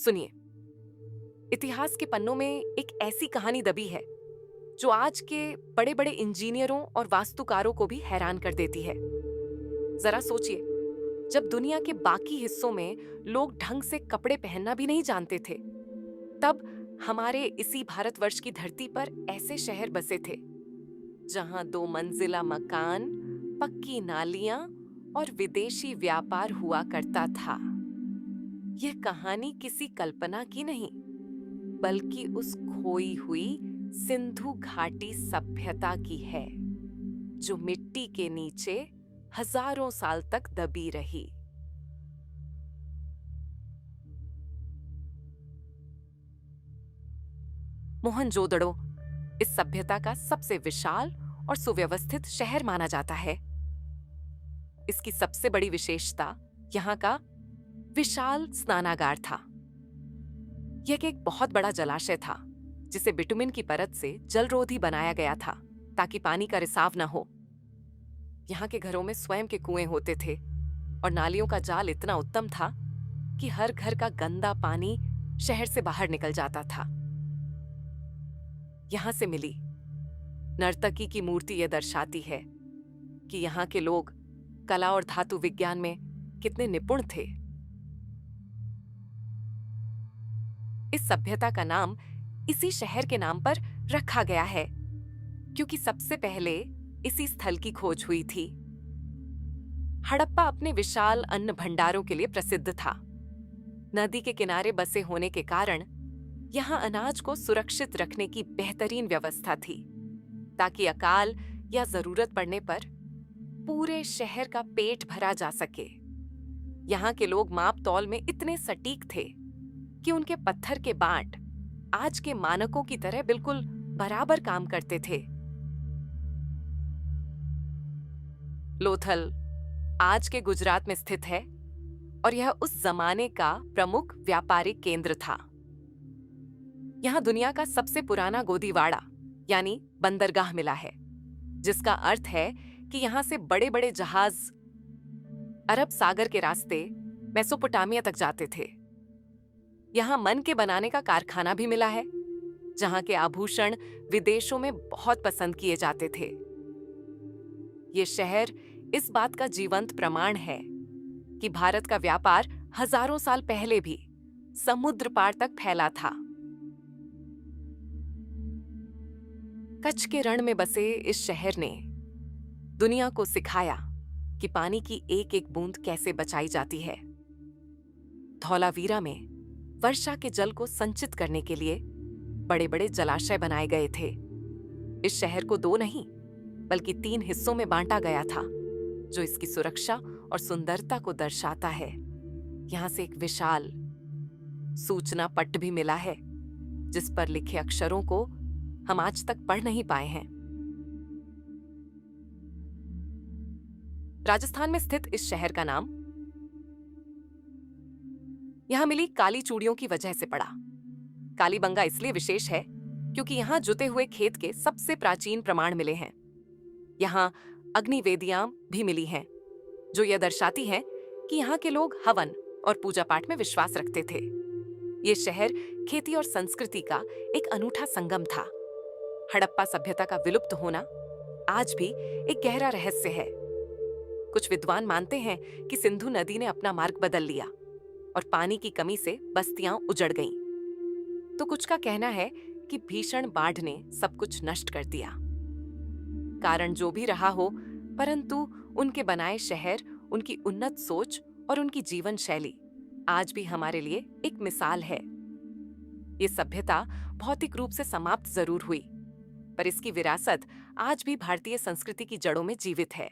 सुनिए, इतिहास के पन्नों में एक ऐसी कहानी दबी है जो आज के बड़े बड़े इंजीनियरों और वास्तुकारों को भी हैरान कर देती है। जरा सोचिए, जब दुनिया के बाकी हिस्सों में लोग ढंग से कपड़े पहनना भी नहीं जानते थे, तब हमारे इसी भारतवर्ष की धरती पर ऐसे शहर बसे थे जहां दो मंजिला मकान, पक्की नालियां और विदेशी व्यापार हुआ करता था। यह कहानी किसी कल्पना की नहीं, बल्कि उस खोई हुई सिंधु घाटी सभ्यता की है जो मिट्टी के नीचे हजारों साल तक दबी रही। मोहनजोदड़ो इस सभ्यता का सबसे विशाल और सुव्यवस्थित शहर माना जाता है। इसकी सबसे बड़ी विशेषता यहाँ का विशाल स्नानागार था। यह एक बहुत बड़ा जलाशय था जिसे बिटुमिन की परत से जलरोधी बनाया गया था ताकि पानी का रिसाव न हो। यहाँ के घरों में स्वयं के कुएं होते थे और नालियों का जाल इतना उत्तम था कि हर घर का गंदा पानी शहर से बाहर निकल जाता था। यहाँ से मिली नर्तकी की मूर्ति यह दर्शाती है कि यहाँ के लोग कला और धातु विज्ञान में कितने निपुण थे। इस सभ्यता का नाम इसी शहर के नाम पर रखा गया है क्योंकि सबसे पहले इसी स्थल की खोज हुई थी। हड़प्पा अपने विशाल अन्न भंडारों के लिए प्रसिद्ध था। नदी के किनारे बसे होने के कारण यहाँ अनाज को सुरक्षित रखने की बेहतरीन व्यवस्था थी ताकि अकाल या जरूरत पड़ने पर पूरे शहर का पेट भरा जा सके। यहाँ के लोग माप तौल में इतने सटीक थे कि उनके पत्थर के बाट आज के मानकों की तरह बिल्कुल बराबर काम करते थे। लोथल आज के गुजरात में स्थित है और यह उस जमाने का प्रमुख व्यापारिक केंद्र था। यहां दुनिया का सबसे पुराना गोदीवाड़ा यानी बंदरगाह मिला है, जिसका अर्थ है कि यहां से बड़े बड़े जहाज अरब सागर के रास्ते मेसोपोटामिया तक जाते थे। यहां मन के बनाने का कारखाना भी मिला है, जहां के आभूषण विदेशों में बहुत पसंद किए जाते थे। ये शहर इस बात का जीवंत प्रमाण है कि भारत का व्यापार हजारों साल पहले भी समुद्र पार तक फैला था। कच्छ के रण में बसे इस शहर ने दुनिया को सिखाया कि पानी की एक एक बूंद कैसे बचाई जाती है। धौलावीरा में वर्षा के जल को संचित करने के लिए बड़े बड़े जलाशय बनाए गए थे। इस शहर को 2 नहीं बल्कि 3 हिस्सों में बांटा गया था, जो इसकी सुरक्षा और सुंदरता को दर्शाता है। यहां से एक विशाल सूचना पट भी मिला है जिस पर लिखे अक्षरों को हम आज तक पढ़ नहीं पाए हैं। राजस्थान में स्थित इस शहर का नाम यहां मिली काली चूड़ियों की वजह से पड़ा। कालीबंगा इसलिए विशेष है क्योंकि यहां जुते हुए खेत के सबसे प्राचीन प्रमाण मिले हैं। यहां अग्निवेदियां भी मिली हैं जो यह दर्शाती हैं कि यहाँ के लोग हवन और पूजा पाठ में विश्वास रखते थे। ये शहर खेती और संस्कृति का एक अनूठा संगम था। हड़प्पा सभ्यता का विलुप्त होना आज भी एक गहरा रहस्य है। कुछ विद्वान मानते हैं कि सिंधु नदी ने अपना मार्ग बदल लिया और पानी की कमी से बस्तियां उजड़ गईं। तो कुछ का कहना है कि भीषण बाढ़ ने सब कुछ नष्ट कर दिया। कारण जो भी रहा हो, परंतु उनके बनाए शहर, उनकी उन्नत सोच और उनकी जीवन शैली आज भी हमारे लिए एक मिसाल है। ये सभ्यता भौतिक रूप से समाप्त जरूर हुई, पर इसकी विरासत आज भी भारतीय संस्कृति की जड़ों में जीवित है।